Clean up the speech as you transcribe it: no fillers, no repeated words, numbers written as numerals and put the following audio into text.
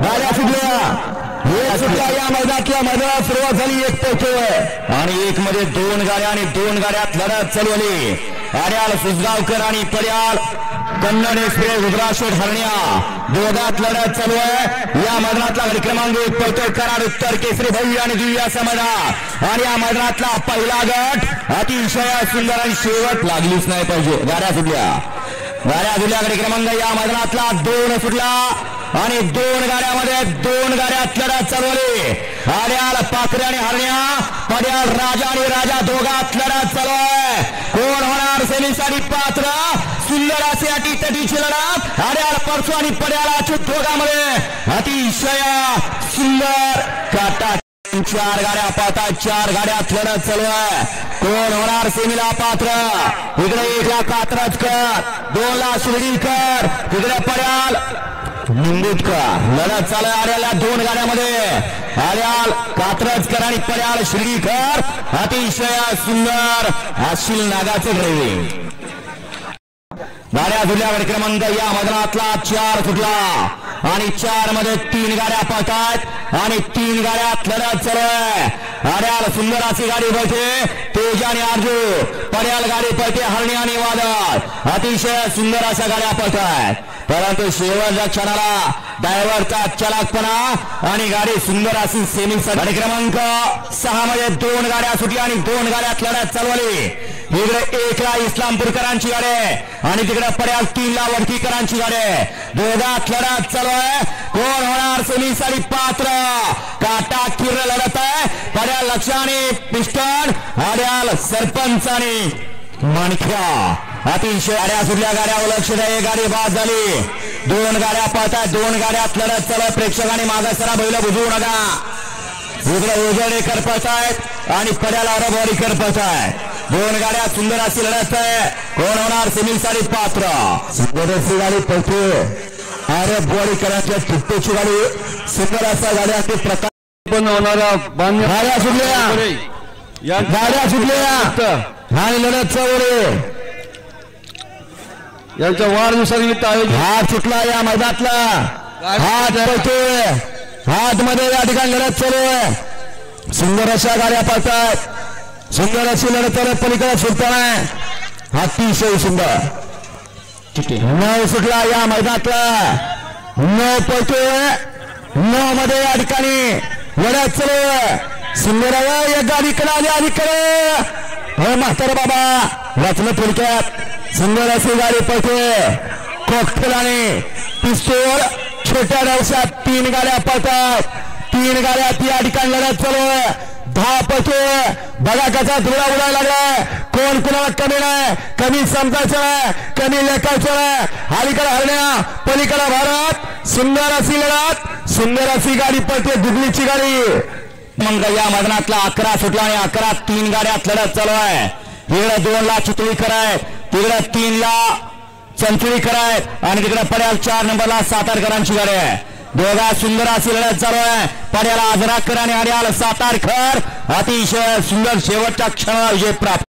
गाड्या सुटल्या या मैदानातल्या मैदानात सुरुवात झाली 1 पैकी आणि 1 मध्ये 2 गाड्या आणि 2 गाड्यात लढत चालवली आर्याल सुजगावकर आणि पर्याल कन्नड एक्सप्रेस रुद्राशेठ हरण्या दोघात लढत चालू आहे या मैदानातला गाडी क्रमांक 1 पळतोय कराड उत्तर केसरी भव्य आणि दिव्य असं मैदान आणि या मैदानातला पहिला गट अतिशय सुंदर आणि शेवट लागलीच नाही पाहिजे गाड्या सुटल्या गाडी क्रमांक या मैदानातला 2 सुटला आणि 2 गाड्यामध्ये 2 गाड्यात लढत चालवली आर्याल पाखरे आणि हरण्या पर्याल राजा आणि राजा दोघात लढत चालू आहे कोण होणार सेमीसाठी पात्र सुंदर असे अटीतटीची लढत आर्याल परसू आणि पर्यालाच्या दोघांमध्ये अतिशय सुंदर काटा 4 गाड्या पाहतात 4 गाड्यात लढत चालू आहे कोण होणार सेमीला पात्र इकडे 1 ला कात्रजकर 2 ला शिर्डीकर इकडे पर्याल निंबूटकर लढत चालू आहे आर्याला 2 गाड्यामध्ये आर्याल कात्रजकर आणि पर्याल शिर्डीकर अतिशय सुंदर अशील नागाचे ड्रायव्हिंग गाड्या जुळल्या गाडी क्रमांक या मैदानातला 4 सुटला आणि 4 मध्ये 3 गाड्या पळतात आणि 3 गाड्यात लढत चालू आहे आर्याल सुंदर अशी गाडी पळते तेज आणि अर्जू पर्याल गाडी पळते हरणी आणि वादळ अतिशय सुंदर अशा गाड्या पळतात परंतु शेवटच्या क्षणाला ड्रायव्हरचा चलाकपणा आणि गाडी सुंदर अशी सेमी गाडी क्रमांक 6 मध्ये 2 गाड्या सुटल्या आणि 2 गाड्यात लढत चालवली इकडे 1 ला इस्लामपूरकरांची गाडी आणि तिकडे पर्याल 3 ला वडकीकरांची गाडी दोघात लढत चालू आहे कोण होणार सेमीसाठी पात्र काटा किर लढत आहे पर्याल लक्षाने पिस्टन आर्याल सरपंच आणि माणक्या अतिशय गाड्या सुटल्या गाड्यावर लक्ष द्या गाडी बाद झाली 2 गाड्या पळतात 2 गाड्यात लढत चालू प्रेक्षकांनी मागे सरा बैल बुजवू नका इकडे उजळेकर पळतायत आणि पर्याला रबवारीकर पळतायत 2 गाड्या सुंदर अशी लढत आहे कोण होणार सेमीसाठी पात्र सुंदर अशी गाडी पळते अरे बोरीकरांच्या टिप्पेची गाडी सुंदर असा गाड्या प्रकार पण होणारा गाड्या सुटल्या गाड्या सुटल्या आणि लढत चालू यांच्या वाढदिवसानिमित्त आयोजित हात सुटला या मैदानातला हात पळतोय हात मध्ये या ठिकाणी लढत चालू आहे सुंदर अशा गाड्या पळतात सुंदर अशी लढत चालू पलीकडे सुटताना अतिशय सुंदर 9 सुटला या मैदानातला 9 पळतोय 9 मध्ये या ठिकाणी लढत चालू आहे सुंदर एक गाडी कडे अलीकडे म्हातारा बाबा वाचलं थोडक्यात सुंदर अशी गाडी पळते कॉकटेल आणि पिस्तूल छोट्या डवसात 3 गाड्या पळतात 3 गाड्यात या ठिकाणी लढत चालू आहे 10 पळतोय बघा कसा धुळा उडायला लागलाय कोण कुणाला कमी नाही कमी समजायचं नाही कमी लेखायचं नाही अलीकडे हरण्या पलीकडे भारत सुंदर अशी लढत सुंदर अशी गाडी पळते दुबलीची गाडी मग या मैदानातला 11 सुटला आणि 11 3 गाड्यात लढत चालू आहे इकडे 2 ला चितळीकर आहे तिकडे 3 ला चंचुळीकर आहे आणि तिकडे पर्याल 4 नंबरला सातारकरांची गाडी आहे दोघा सुंदर अशी लढत चालू आहे पर्याला आजराकर आणि आर्याल सातारकर अतिशय सुंदर शेवटच्या क्षणाला विजय प्राप्त